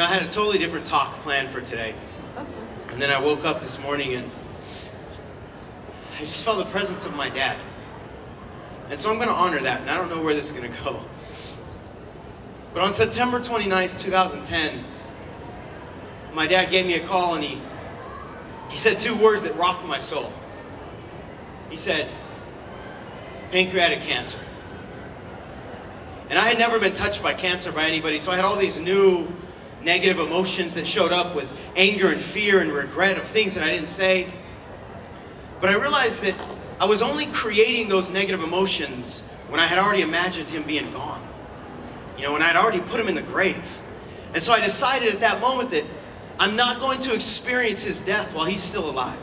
I had a totally different talk planned for today. And then I woke up this morning and I just felt the presence of my dad. And so I'm going to honor that, and I don't know where this is going to go. But on September 29th, 2010, my dad gave me a call and he said two words that rocked my soul. He said, pancreatic cancer. And I had never been touched by cancer by anybody, so I had all these new negative emotions that showed up with anger and fear and regret of things that I didn't say. But I realized that I was only creating those negative emotions when I had already imagined him being gone. When I had already put him in the grave. And so I decided at that moment that I'm not going to experience his death while he's still alive.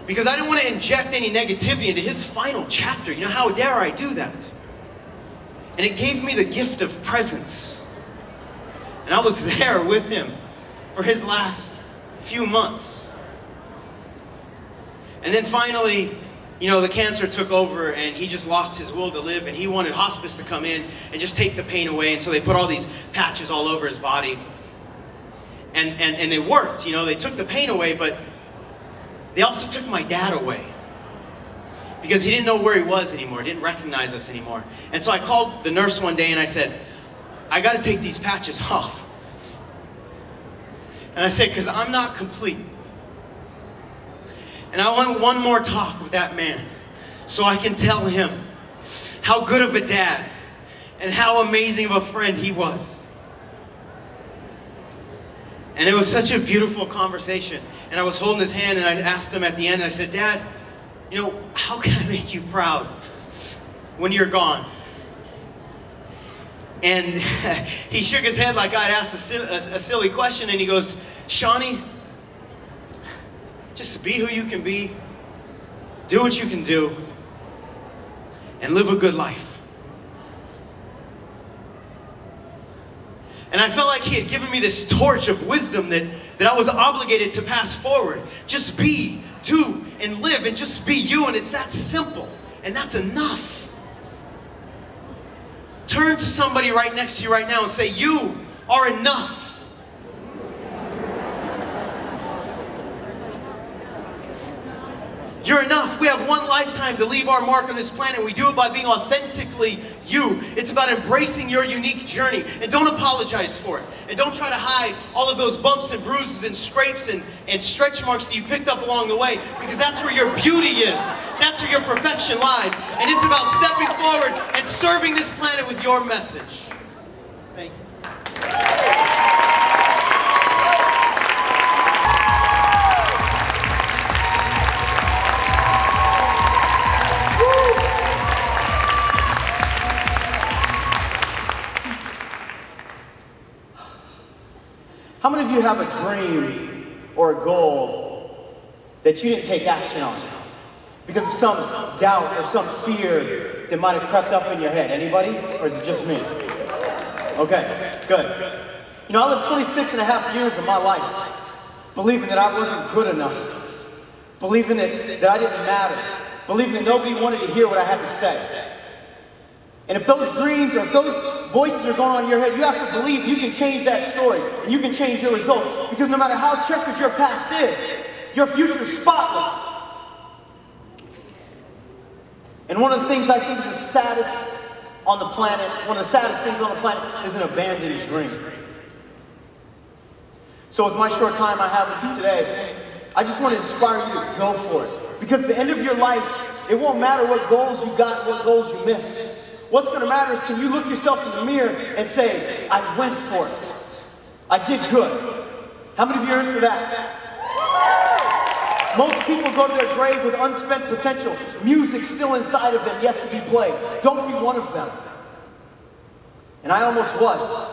Because I didn't want to inject any negativity into his final chapter. How dare I do that? And it gave me the gift of presence. And I was there with him for his last few months. And then finally, the cancer took over and he just lost his will to live, and he wanted hospice to come in and just take the pain away. And so they put all these patches all over his body. And it worked, they took the pain away, but they also took my dad away. Because he didn't know where he was anymore, didn't recognize us anymore. And so I called the nurse one day and I said, I got to take these patches off. And I said, because I'm not complete. And I want one more talk with that man so I can tell him how good of a dad and how amazing of a friend he was. And it was such a beautiful conversation. And I was holding his hand and I asked him at the end, I said, Dad, how can I make you proud when you're gone? And he shook his head like I'd asked a silly question, and he goes, Shawnee, just be who you can be, do what you can do, and live a good life. And I felt like he had given me this torch of wisdom that I was obligated to pass forward. Just be, do, and live, and just be you, and it's that simple, and that's enough. Turn to somebody right next to you right now and say, you are enough. You're enough. We have one lifetime to leave our mark on this planet. We do it by being authentically you. It's about embracing your unique journey. And don't apologize for it. And don't try to hide all of those bumps and bruises and scrapes and stretch marks that you picked up along the way. Because that's where your beauty is. That's where your perfection lies. And it's about stepping forward and serving this planet with your message. Thank you. How many of you have a dream or a goal that you didn't take action on because of some doubt or some fear that might have crept up in your head? Anybody? Or is it just me? Okay, good. I lived 26 and a half years of my life believing that I wasn't good enough, believing that I didn't matter, believing that nobody wanted to hear what I had to say. And if those dreams or if those voices are going on in your head, you have to believe you can change that story and you can change your results. Because no matter how checkered your past is, your future is spotless. And one of the things I think is the saddest on the planet, one of the saddest things on the planet is an abandoned dream. So with my short time I have with you today, I just want to inspire you to go for it. Because at the end of your life, it won't matter what goals you got, what goals you missed. What's going to matter is, can you look yourself in the mirror and say, I went for it. I did good. How many of you are in for that? Most people go to their grave with unspent potential, music still inside of them, yet to be played. Don't be one of them. And I almost was.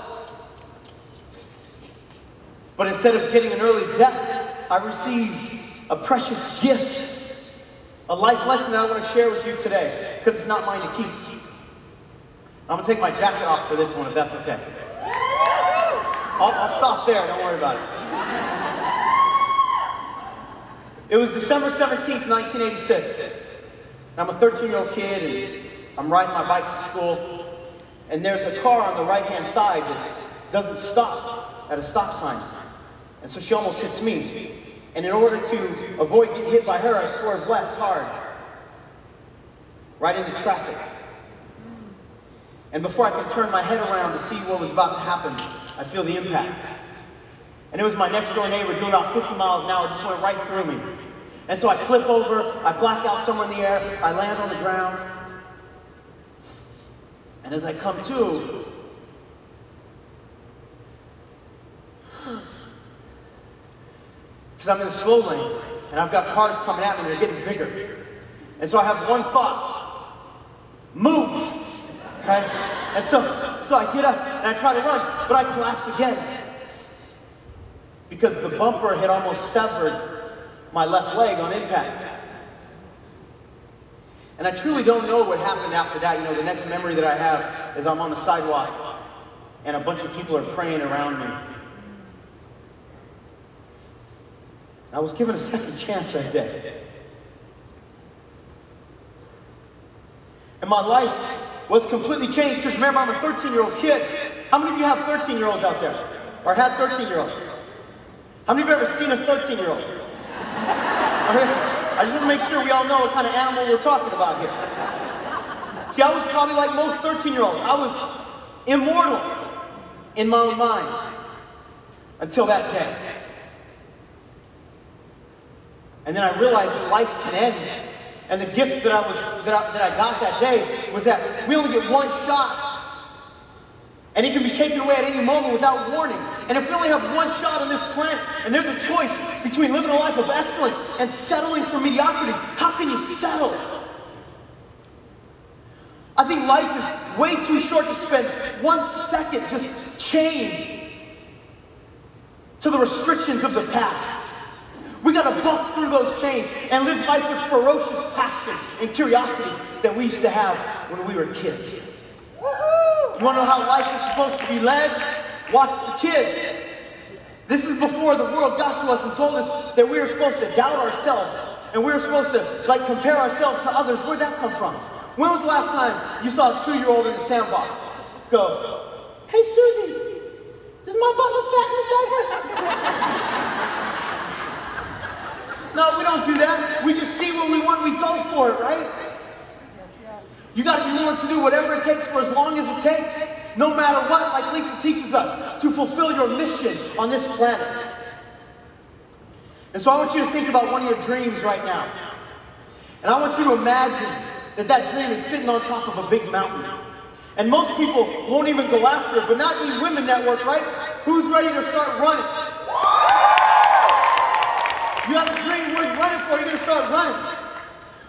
But instead of getting an early death, I received a precious gift, a life lesson that I want to share with you today, because it's not mine to keep. I'm going to take my jacket off for this one, if that's okay. I'll stop there, don't worry about it. It was December 17th, 1986. I'm a 13-year-old kid, and I'm riding my bike to school. and there's a car on the right-hand side that doesn't stop at a stop sign. And so she almost hits me. And in order to avoid getting hit by her, I swerve left hard, right into traffic. And before I could turn my head around to see what was about to happen, I feel the impact. And it was my next door neighbor doing about 50 miles an hour, just went right through me. And so I flip over, I black out somewhere in the air, I land on the ground. And as I come to, because I'm in the slow lane, and I've got cars coming at me, and they're getting bigger. And so I have one thought: move, okay? And so I get up, and I try to run, but I collapse again. Because the bumper had almost severed my left leg on impact. And I truly don't know what happened after that. You know, the next memory that I have is I'm on the sidewalk, and a bunch of people are praying around me. I was given a second chance that day. And my life was completely changed, because remember, I'm a 13-year-old kid. How many of you have 13-year-olds out there? Or had 13-year-olds? How many of you have ever seen a 13-year-old? I just want to make sure we all know what kind of animal we're talking about here. See, I was probably like most 13-year-olds. I was immortal in my own mind until that day. And then I realized that life can end. And the gift that I got that day was that we only get one shot. And it can be taken away at any moment without warning. And if we only have one shot on this planet, and there's a choice between living a life of excellence and settling for mediocrity, how can you settle? I think life is way too short to spend 1 second just chained to the restrictions of the past. We gotta bust through those chains and live life with ferocious passion and curiosity that we used to have when we were kids. You wanna know how life is supposed to be led? Watch the kids. This is before the world got to us and told us that we were supposed to doubt ourselves and we were supposed to compare ourselves to others. Where'd that come from? When was the last time you saw a 2-year-old in the sandbox go, "Hey Susie, does my butt look fat in this diaper?" No, we don't do that. We just see what we want, we go for it, right? You gotta be willing to do whatever it takes for as long as it takes, no matter what, like Lisa teaches us, to fulfill your mission on this planet. And so I want you to think about one of your dreams right now. And I want you to imagine that that dream is sitting on top of a big mountain. And most people won't even go after it, but not Eat Women Network, right? Who's ready to start running? You have a dream worth running for, you're gonna start running.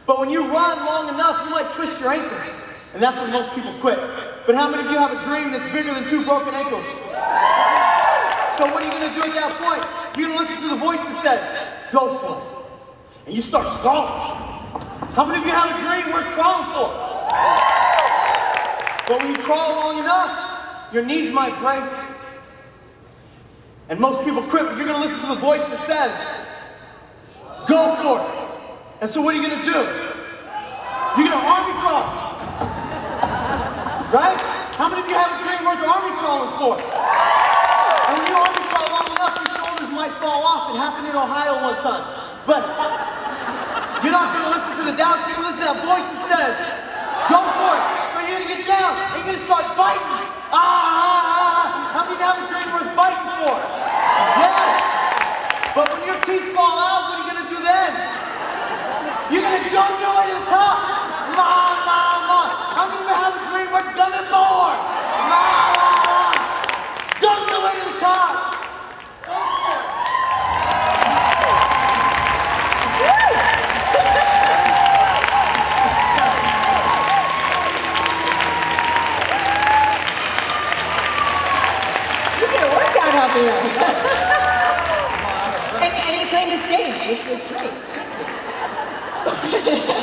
But when you run long enough, you might twist your ankles. And that's when most people quit. But how many of you have a dream that's bigger than 2 broken ankles? So what are you gonna do at that point? You're gonna listen to the voice that says, go for it. And you start crawling. How many of you have a dream worth crawling for? But when you crawl long enough, your knees might break. And most people quit, but you're gonna listen to the voice that says, go for it. And so what are you gonna do? You're gonna army crawl. Right? How many of you have a dream worth army crawling for? And when you army crawl long enough, your shoulders might fall off. It happened in Ohio one time. But you're not gonna listen to the doubts, you're gonna listen to that voice that says, go for it. So you're gonna get down and you're gonna start biting. How many of you have a dream worth biting for? Yes. But when your teeth fall out, what are you gonna do then? You're gonna go your way to the top. How many of you have a dream worth gunning for? Go your way to the top. You get a workout out there. and you claimed the stage, which was great. Thank you.